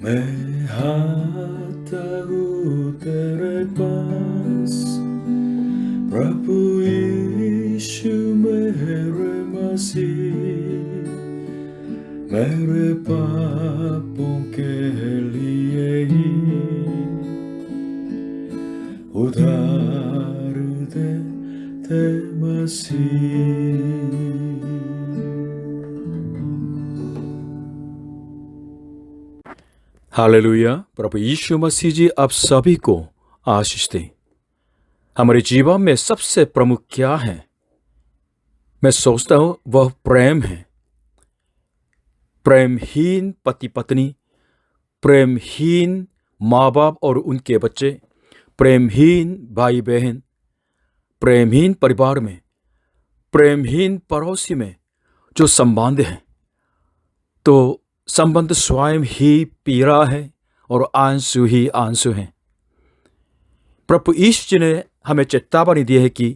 मैं आता हूँ तेरे पास, प्रभु यीशु मेरे मसीह, मेरे पापों के लिए ही उधार दे मसीह। हालेलुया। प्रभु यीशु मसीह जी आप सभी को आशीष दें। हमारे जीवन में सबसे प्रमुख क्या है? मैं सोचता हूं वह प्रेम है। प्रेमहीन पति पत्नी, प्रेमहीन माँ बाप और उनके बच्चे, प्रेमहीन भाई बहन, प्रेमहीन परिवार में, प्रेमहीन पड़ोसी में जो संबंध है, तो संबंध स्वयं ही पीड़ा है और आंसू ही आंसू है। प्रभु यीशु जी ने हमें चेतावनी दी है कि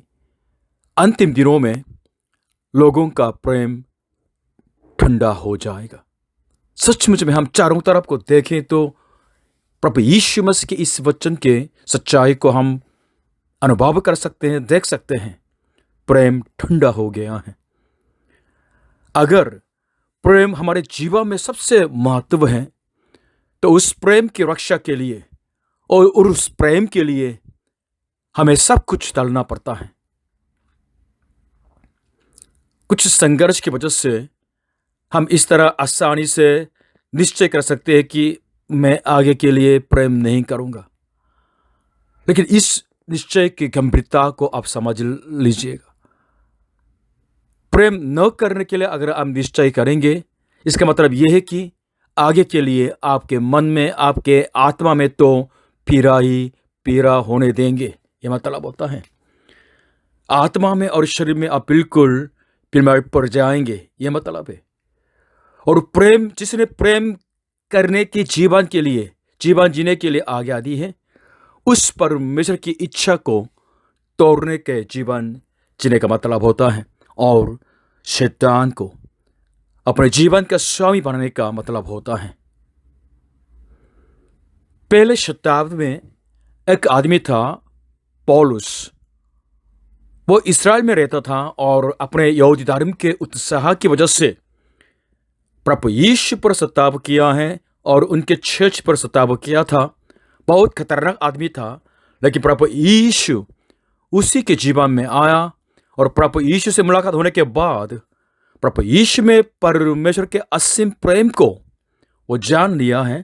अंतिम दिनों में लोगों का प्रेम ठंडा हो जाएगा। सचमुच में हम चारों तरफ को देखें तो प्रभु यीशु मसीह के इस वचन के सच्चाई को हम अनुभव कर सकते हैं, देख सकते हैं। प्रेम ठंडा हो गया है। अगर प्रेम हमारे जीवन में सबसे महत्व है, तो उस प्रेम की रक्षा के लिए और उस प्रेम के लिए हमें सब कुछ टालना पड़ता है। कुछ संघर्ष की वजह से हम इस तरह आसानी से निश्चय कर सकते हैं कि मैं आगे के लिए प्रेम नहीं करूंगा, लेकिन इस निश्चय की गंभीरता को आप समझ लीजिएगा। प्रेम न करने के लिए अगर हम निश्चय करेंगे, इसका मतलब यह है कि आगे के लिए आपके मन में, आपके आत्मा में तो पीड़ा ही पीड़ा होने देंगे। यह मतलब होता है आत्मा में और शरीर में आप बिल्कुल बीमार पड़ जाएंगे। यह मतलब है। और प्रेम, जिसने प्रेम करने की जीवन के लिए, जीवन जीने के लिए आज्ञा दी है, उस परमेश्वर की इच्छा को तोड़ने के जीवन जीने का मतलब होता है। और शैतान को अपने जीवन का स्वामी बनने का मतलब होता है। पहले शताब्दी में एक आदमी था, पौलुस। वो इस्राएल में रहता था और अपने यहूदी धर्म के उत्साह की वजह से प्रभु यीशु पर सताव किया है और उनके चर्च पर सताव किया था। बहुत खतरनाक आदमी था, लेकिन प्रभु यीशु उसी के जीवन में आया और प्रभु यीशु से मुलाकात होने के बाद प्रभु यीशु में परमेश्वर के असीम प्रेम को वो जान लिया है।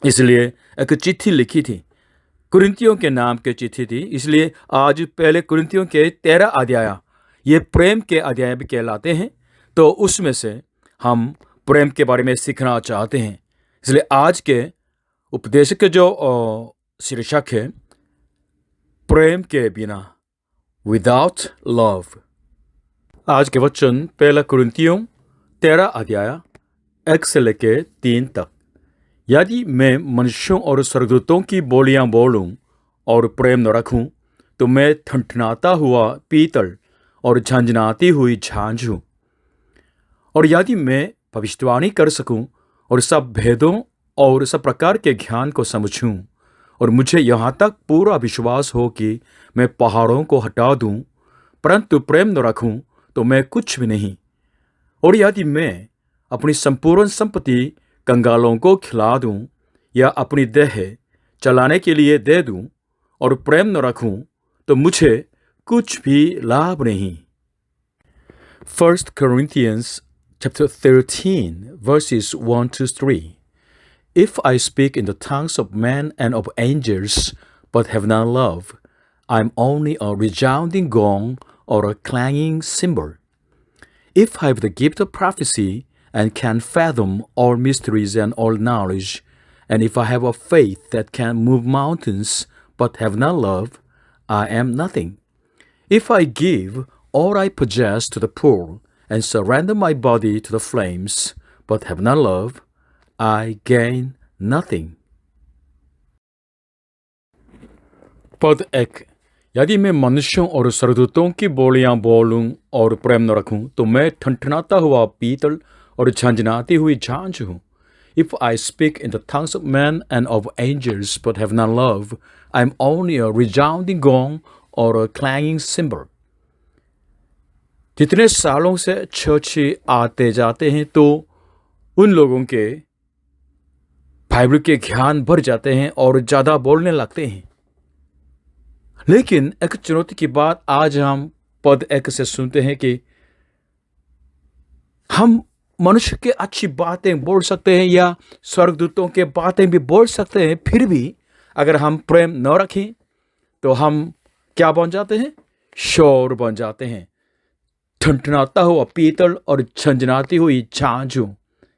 इसलिए एक चिट्ठी लिखी थी, कुरिन्थियों के नाम की चिट्ठी थी। इसलिए आज पहले कुरिन्थियों के 13 अध्याय ये प्रेम के अध्याय भी कहलाते हैं। तो उसमें से हम प्रेम के बारे में सीखना चाहते हैं। इसलिए आज के उपदेश के जो शीर्षक है, प्रेम के बिना, विदाउट लव। आज के वचन पहला कुरिन्थियों 13 अध्याय 1 से लेकर 3 तक। यदि मैं मनुष्यों और स्वर्गदूतों की बोलियां बोलूं और प्रेम न रखूं, तो मैं ठनठनाता हुआ पीतल और झंझनाती हुई झांझ हूं। और यदि मैं भविष्यवाणी कर सकूं और सब भेदों और सब प्रकार के ज्ञान को समझूं, और मुझे यहाँ तक पूरा विश्वास हो कि मैं पहाड़ों को हटा दूं, परंतु प्रेम न रखूं तो मैं कुछ भी नहीं। और यदि मैं अपनी संपूर्ण संपत्ति कंगालों को खिला दूं या अपनी देह चलाने के लिए दे दूं और प्रेम न रखूं, तो मुझे कुछ भी लाभ नहीं। 1 Corinthians chapter 13 verses 1 to 3. If I speak in the tongues of men and of angels, but have not love, I am only a resounding gong or a clanging cymbal. If I have the gift of prophecy and can fathom all mysteries and all knowledge, and if I have a faith that can move mountains but have not love, I am nothing. If I give all I possess to the poor and surrender my body to the flames but have not love, I gain nothing. पद 1। यदि मैं मनुष्यों और स्वर्गदूतों की बोलियां बोलूं और प्रेम न रखूं, तो मैं ठनठनाता हुआ पीतल और झंझनाती हुई झांझ हूं। If I speak in the tongues of men and of angels but have not love, I am only a resounding gong or a clanging cymbal. जितने सालों से चर्च आते जाते हैं तो उन लोगों के बाइबल के ज्ञान बढ़ जाते हैं और ज़्यादा बोलने लगते हैं। लेकिन एक चुनौती की बात आज हम पद 1 से सुनते हैं कि हम मनुष्य के अच्छी बातें बोल सकते हैं या स्वर्गदूतों के बातें भी बोल सकते हैं, फिर भी अगर हम प्रेम न रखें तो हम क्या बन जाते हैं? शोर बन जाते हैं। ठनठनाता हुआ पीतल और झंझनाती हुई झांझू।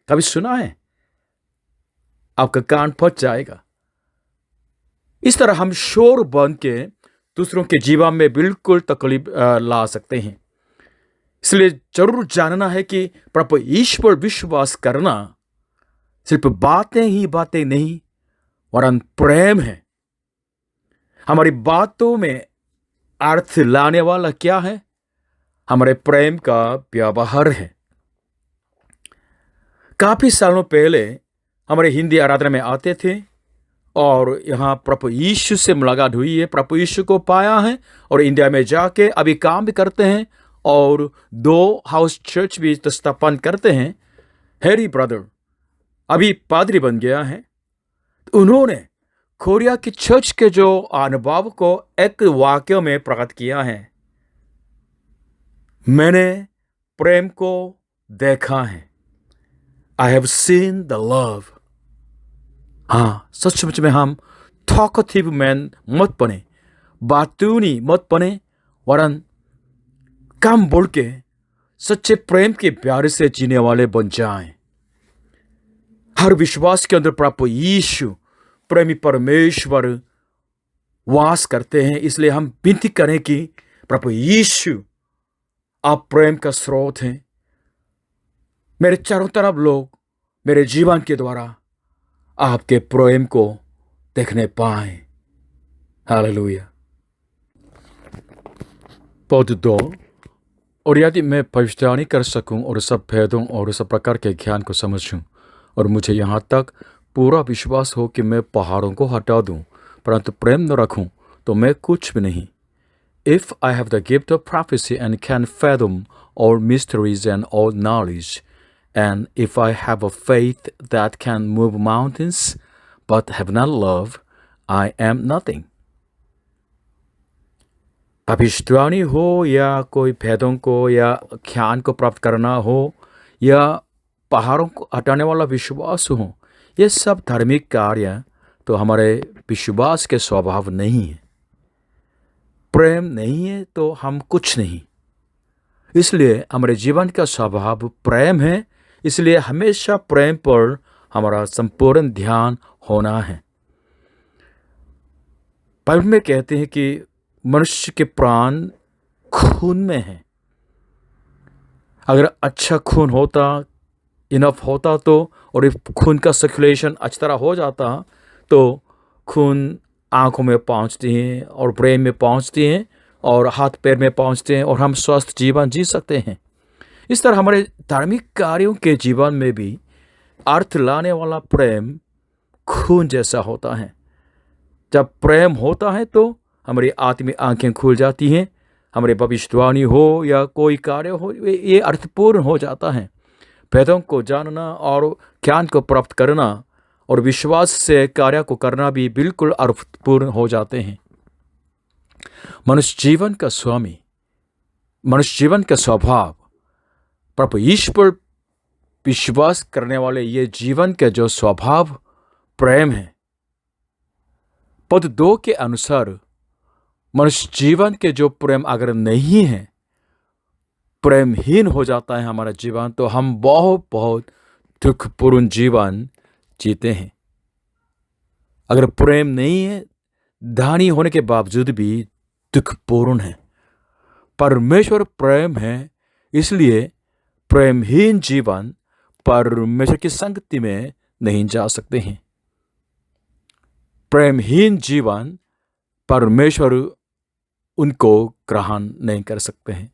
कभी सुना है? आपका कान फट जाएगा। इस तरह हम शोर बन के दूसरों के जीवन में बिल्कुल तकलीफ ला सकते हैं। इसलिए जरूर जानना है कि प्रभु ईश्वर पर विश्वास करना सिर्फ बातें ही बातें नहीं, वरन प्रेम है। हमारी बातों में अर्थ लाने वाला क्या है? हमारे प्रेम का व्यवहार है। काफी सालों पहले हमारे हिंदी आराधना में आते थे और यहाँ प्रभु यीशु से मुलाकात हुई है, प्रभु यीशु को पाया है और इंडिया में जाके अभी काम भी करते हैं और 2 हाउस चर्च भी स्थापन करते हैं। हैरी ब्रदर अभी पादरी बन गया है। उन्होंने कोरिया की चर्च के जो अनुभव को एक वाक्य में प्रकट किया है, मैंने प्रेम को देखा है। I have seen the love. हाँ, सचमुच में हम टॉकटिव मैन मत बने, बातूनी मत बने, वरन कम बोल के सच्चे प्रेम के प्यार से जीने वाले बन जाएं। हर विश्वास के अंदर प्रभु यीशु प्रेमी परमेश्वर वास करते हैं। इसलिए हम विनती करें कि प्रभु यीशु आप प्रेम का स्रोत हैं। मेरे चारों तरफ लोग मेरे जीवन के द्वारा आपके प्रेम को देखने पाएं। हालेलुया। पद 2, और यदि मैं भविष्यवाणी कर सकूं और सब भेदों और सब प्रकार के ज्ञान को समझूं और मुझे यहाँ तक पूरा विश्वास हो कि मैं पहाड़ों को हटा दूं, परंतु प्रेम न रखूं तो मैं कुछ भी नहीं। If I have the gift of prophecy and can fathom all mysteries and all knowledge, and if I have a faith that can move mountains but have not love, I am nothing. भविष्यवाणी हो या कोई भेदों को या ज्ञान को प्राप्त करना हो या पहाड़ों को हटाने वाला विश्वास हो, ये सब धार्मिक कार्य तो हमारे विश्वास के स्वभाव नहीं है। प्रेम नहीं है तो हम कुछ नहीं। इसलिए हमारे जीवन का स्वभाव प्रेम है। इसलिए हमेशा प्रेम पर हमारा संपूर्ण ध्यान होना है। बाइबल में कहते हैं कि मनुष्य के प्राण खून में हैं। अगर अच्छा खून होता, इनफ होता तो, और इस खून का सर्कुलेशन अच्छी तरह हो जाता तो खून आँखों में पहुँचती हैं और ब्रेन में पहुँचती हैं और हाथ पैर में पहुँचते हैं और हम स्वस्थ जीवन जी सकते हैं। इस तरह हमारे धार्मिक कार्यों के जीवन में भी अर्थ लाने वाला प्रेम खून जैसा होता है। जब प्रेम होता है तो हमारी आत्मिक आंखें खुल जाती हैं। हमारी भविष्यवाणी हो या कोई कार्य हो, ये अर्थपूर्ण हो जाता है। भेदों को जानना और ज्ञान को प्राप्त करना और विश्वास से कार्य को करना भी बिल्कुल अर्थपूर्ण हो जाते हैं। मनुष्य जीवन का स्वामी, मनुष्य जीवन का स्वभाव प्रभु ईश्वर विश्वास करने वाले ये जीवन के जो स्वभाव प्रेम है। पद 2 के अनुसार मनुष्य जीवन के जो प्रेम अगर नहीं है, प्रेमहीन हो जाता है हमारा जीवन, तो हम बहुत बहुत दुखपूर्ण जीवन जीते हैं। अगर प्रेम नहीं है, धनी होने के बावजूद भी दुखपूर्ण है। परमेश्वर प्रेम है, इसलिए प्रेमहीन जीवन परमेश्वर की संगति में नहीं जा सकते हैं। प्रेमहीन जीवन परमेश्वर उनको ग्रहण नहीं कर सकते हैं।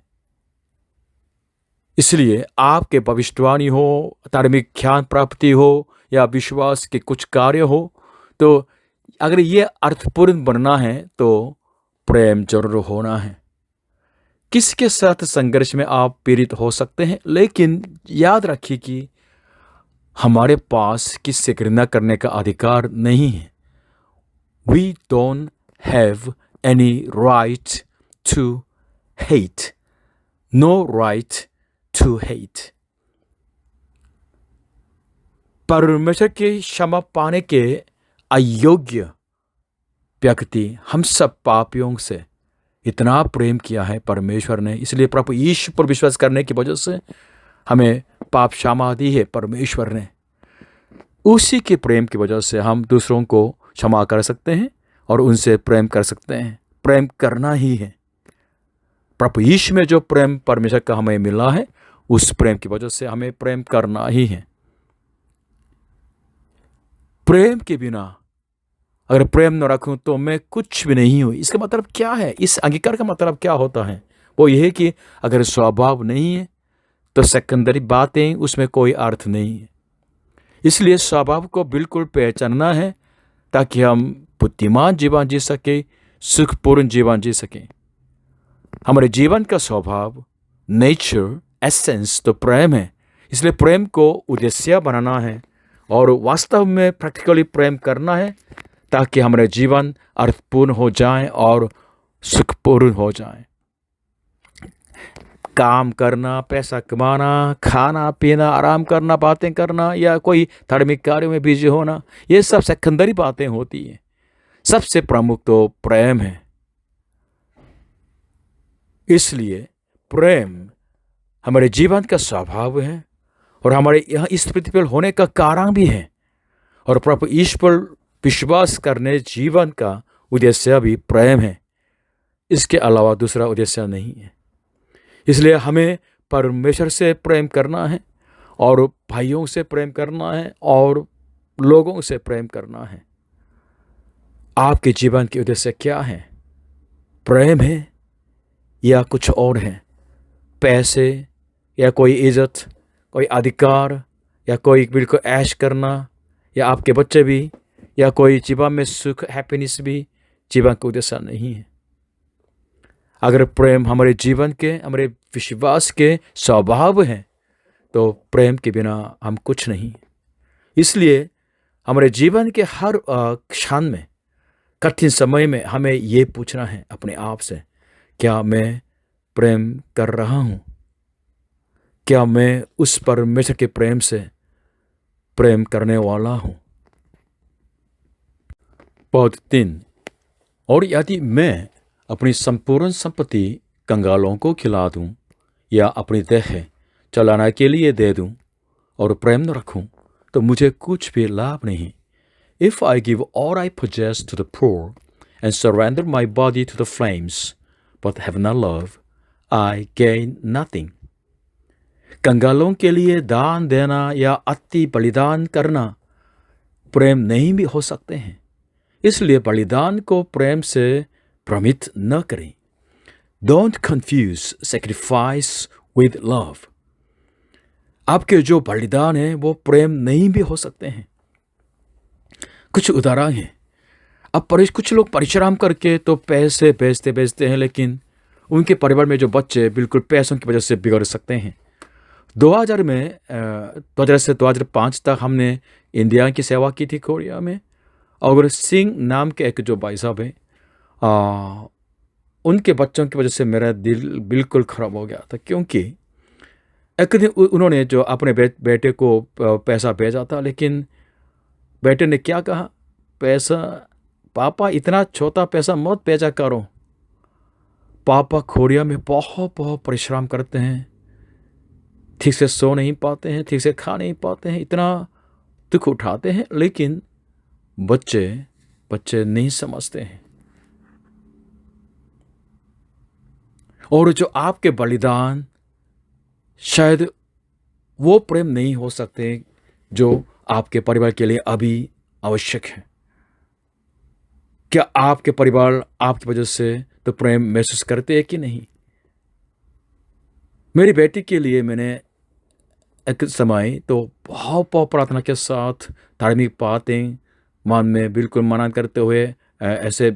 इसलिए आपके भविष्यवाणी हो, धार्मिक ज्ञान प्राप्ति हो या विश्वास के कुछ कार्य हो, तो अगर ये अर्थपूर्ण बनना है तो प्रेम जरूर होना है। किसके साथ संघर्ष में आप पीड़ित हो सकते हैं, लेकिन याद रखिए कि हमारे पास किससे घृणा करने का अधिकार नहीं है। We don't have any right to hate. No right to hate. परमेश्वर की क्षमा पाने के अयोग्य व्यक्ति हम सब पापियों से इतना प्रेम किया है परमेश्वर ने, इसलिए प्रभु यीशु पर विश्वास करने की वजह से हमें पाप क्षमा दी है परमेश्वर ने। उसी के प्रेम की वजह से हम दूसरों को क्षमा कर सकते हैं और उनसे प्रेम कर सकते हैं। प्रेम करना ही है। प्रभु यीशु में जो प्रेम परमेश्वर का हमें मिला है, उस प्रेम की वजह से हमें प्रेम करना ही है। प्रेम के बिना अगर प्रेम न रखूं तो मैं कुछ भी नहीं हूं, इसका मतलब क्या है? इस अंगीकार का मतलब क्या होता है? वो ये है कि अगर स्वभाव नहीं है तो सेकेंडरी बातें, उसमें कोई अर्थ नहीं है। इसलिए स्वभाव को बिल्कुल पहचानना है ताकि हम बुद्धिमान जीवन जी सके, सुखपूर्ण जीवन जी सकें। हमारे जीवन का स्वभाव, नेचर, एसेंस तो प्रेम है। इसलिए प्रेम को उद्देश्य बनाना है और वास्तव में प्रैक्टिकली प्रेम करना है ताकि हमारे जीवन अर्थपूर्ण हो जाए और सुखपूर्ण हो जाए। काम करना, पैसा कमाना, खाना पीना, आराम करना, बातें करना या कोई धार्मिक कार्यों में बिजी होना, ये सब सेकेंडरी बातें होती हैं। सबसे प्रमुख तो प्रेम है। इसलिए प्रेम हमारे जीवन का स्वभाव है और हमारे यहाँ इस पृथ्वी पर होने का कारण भी है। और प्रभु ईश्वर विश्वास करने जीवन का उद्देश्य भी प्रेम है। इसके अलावा दूसरा उद्देश्य नहीं है। इसलिए हमें परमेश्वर से प्रेम करना है और भाइयों से प्रेम करना है और लोगों से प्रेम करना है। आपके जीवन के उद्देश्य क्या है? प्रेम है या कुछ और है? पैसे या कोई इज्जत, कोई अधिकार या कोई बिल्कुल ऐश करना, या आपके बच्चे भी, या कोई जीवन में सुख, हैप्पीनेस भी जीवन का उद्देश्य नहीं है। अगर प्रेम हमारे जीवन के, हमारे विश्वास के स्वभाव है तो प्रेम के बिना हम कुछ नहीं। इसलिए हमारे जीवन के हर क्षण में, कठिन समय में हमें ये पूछना है अपने आप से, क्या मैं प्रेम कर रहा हूँ? क्या मैं उस परमेश्वर के प्रेम से प्रेम करने वाला हूँ? पद 3, और यदि मैं अपनी संपूर्ण संपत्ति कंगालों को खिला दूं या अपनी देह चलाने के लिए दे दूं और प्रेम न रखूं तो मुझे कुछ भी लाभ नहीं। If I give all I possess to the poor and surrender my body to the flames but have not love, I gain nothing. कंगालों के लिए दान देना या अति बलिदान करना प्रेम नहीं भी हो सकते हैं। इसलिए बलिदान को प्रेम से भ्रमित न करें। Don't confuse sacrifice with love. आपके जो बलिदान है वो प्रेम नहीं भी हो सकते हैं। कुछ उदाहरण हैं। अब कुछ लोग परिश्रम करके तो पैसे बेचते हैं, लेकिन उनके परिवार में जो बच्चे बिल्कुल पैसों की वजह से बिगड़ सकते हैं। 2000 से 2005 तक हमने इंडिया की सेवा की थी कोरिया में, और सिंह नाम के एक जो भाई साहब हैं, उनके बच्चों की वजह से मेरा दिल बिल्कुल ख़राब हो गया था, क्योंकि एक दिन उन्होंने जो अपने बेटे को पैसा भेजा था, लेकिन बेटे ने क्या कहा, पैसा पापा इतना छोटा पैसा मत भेजा करो। पापा कोरिया में बहुत परिश्रम करते हैं, ठीक से सो नहीं पाते हैं, ठीक से खा नहीं पाते हैं, इतना दुख उठाते हैं, लेकिन बच्चे नहीं समझते हैं। और जो आपके बलिदान, शायद वो प्रेम नहीं हो सकते जो आपके परिवार के लिए अभी आवश्यक है। क्या आपके परिवार आपकी वजह से तो प्रेम महसूस करते हैं कि नहीं? मेरी बेटी के लिए मैंने एक समय तो भाव प्रार्थना के साथ धार्मिक बातें मन में बिल्कुल मनन करते हुए ऐसे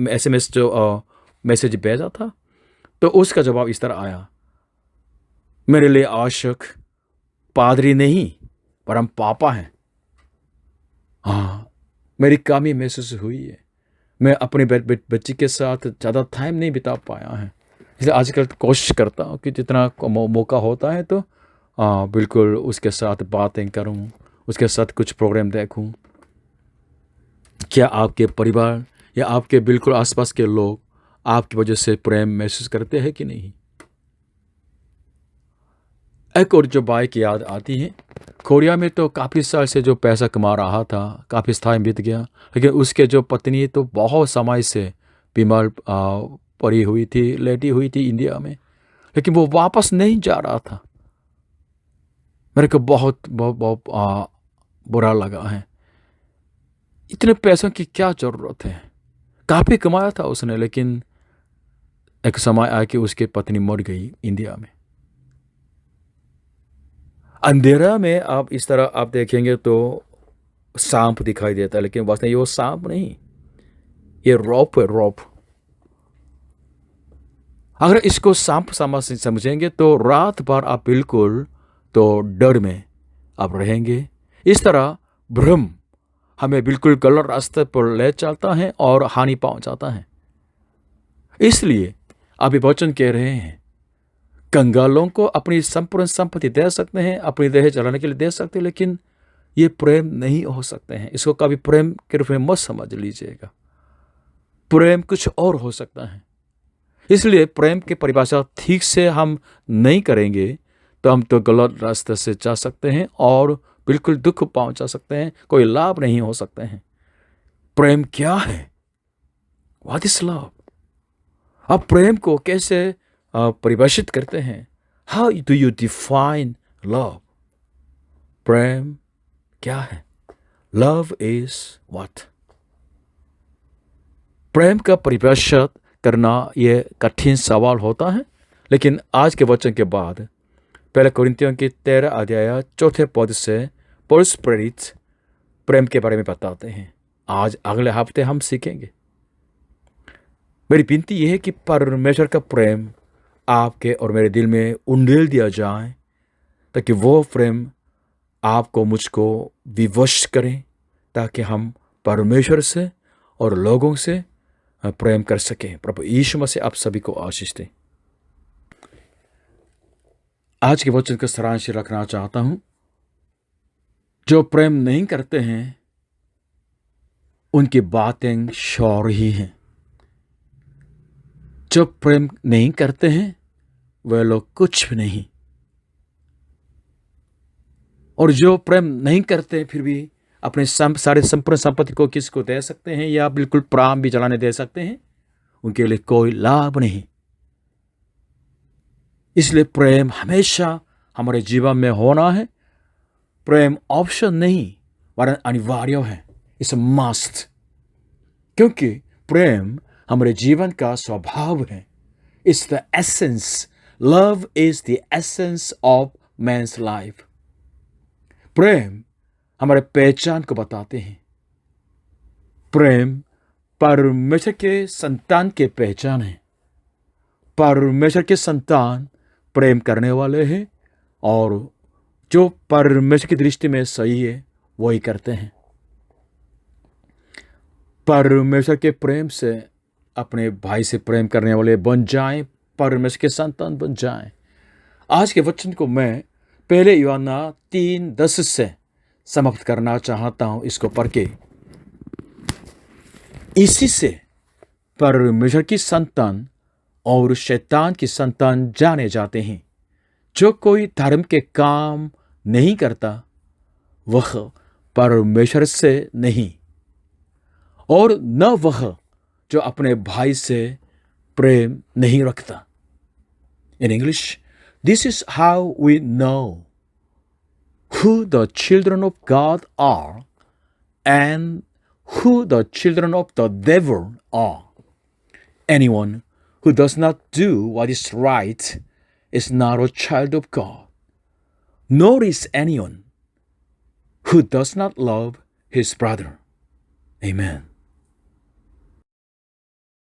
एसएमएस जो मैसेज भेजा था, तो उसका जवाब इस तरह आया, मेरे लिए आवश्यक पादरी नहीं, पर हम पापा हैं। हाँ, मेरी कमी महसूस हुई है। मैं अपने बच्ची के साथ ज़्यादा टाइम नहीं बिता पाया है, इसलिए आजकल कोशिश करता हूँ कि जितना मौका होता है तो बिल्कुल उसके साथ बातें करूँ, उसके साथ कुछ प्रोग्राम देखूँ। क्या आपके परिवार या आपके बिल्कुल आसपास के लोग आपकी वजह से प्रेम महसूस करते हैं कि नहीं? एक और जो बात की याद आती है, कोरिया में तो काफ़ी साल से जो पैसा कमा रहा था, काफ़ी समय बीत गया, लेकिन उसके जो पत्नी तो बहुत समय से बीमार पड़ी हुई थी, लेटी हुई थी इंडिया में, लेकिन वो वापस नहीं जा रहा था। मेरे को बहुत बहुत बहुत बुरा लगा है। इतने पैसों की क्या ज़रूरत है? काफ़ी कमाया था उसने, लेकिन एक समय आया कि उसकी पत्नी मर गई इंडिया में। अंधेरा में आप इस तरह आप देखेंगे तो सांप दिखाई देता है, लेकिन वास्तव में ये वो सांप नहीं, ये रोप है, रोप। अगर इसको सांप समझेंगे तो रात भर आप बिल्कुल तो डर में आप रहेंगे। इस तरह भ्रम हमें बिल्कुल गलत रास्ते पर ले चलता है और हानि पहुंचाता है। इसलिए अभी वचन कह रहे हैं, कंगालों को अपनी संपूर्ण संपत्ति दे सकते हैं, अपनी देह चलाने के लिए दे सकते हैं, लेकिन ये प्रेम नहीं हो सकते हैं। इसको कभी प्रेम के रूप में मत समझ लीजिएगा। प्रेम कुछ और हो सकता है। इसलिए प्रेम की परिभाषा ठीक से हम नहीं करेंगे तो हम तो गलत रास्ते से जा सकते हैं और बिल्कुल दुख पहुंचा सकते हैं, कोई लाभ नहीं हो सकते हैं। प्रेम क्या है? What is love? आप प्रेम को कैसे परिभाषित करते हैं? How do you define love? प्रेम क्या है? Love is what? प्रेम का परिभाषित करना यह कठिन सवाल होता है, लेकिन आज के वचन के बाद पहले कोरिन्थियों की 13 अध्याय 4 पद से पौलुस प्रेरित प्रेम के बारे में बताते हैं। आज अगले हफ्ते हम सीखेंगे। मेरी विनती यह है कि परमेश्वर का प्रेम आपके और मेरे दिल में उंडेल दिया जाए, ताकि वो प्रेम आपको मुझको विवश करें, ताकि हम परमेश्वर से और लोगों से प्रेम कर सकें। प्रभु यीशु मसीह आप सभी को आशीष दें। आज के वचन का सारांश रखना चाहता हूं। जो प्रेम नहीं करते हैं उनकी बातें शौर ही हैं। जो प्रेम नहीं करते हैं वे लोग कुछ भी नहीं, और जो प्रेम नहीं करते फिर भी अपने सारे संपूर्ण संपत्ति को किसको दे सकते हैं या बिल्कुल प्राण भी जलाने दे सकते हैं, उनके लिए कोई लाभ नहीं। इसलिए प्रेम हमेशा हमारे जीवन में होना है। प्रेम ऑप्शन नहीं वरन अनिवार्य है, इट्स अ मस्ट, क्योंकि प्रेम हमारे जीवन का स्वभाव है। It's the essence, love is the essence of man's life. प्रेम हमारे पहचान को बताते हैं। प्रेम परमेश्वर के संतान के पहचान है। परमेश्वर के संतान प्रेम करने वाले हैं, और जो परमेश्वर की दृष्टि में सही है वही करते हैं। परमेश्वर के प्रेम से अपने भाई से प्रेम करने वाले बन जाएं, परमेश्वर के संतान बन जाएं। आज के वचन को मैं पहले यूहन्ना 3:10 से समाप्त करना चाहता हूं, इसको पढ़ के। इसी से परमेश्वर की संतान और शैतान की संतान जाने जाते हैं। जो कोई धर्म के काम नहीं करता वह परमेश्वर से नहीं, और न वह जो अपने भाई से प्रेम नहीं रखता। In English, this is how we know who the children of God are and who the children of the devil are. Anyone who does not do what is right is not a child of God, nor is anyone who does not love his brother. Amen.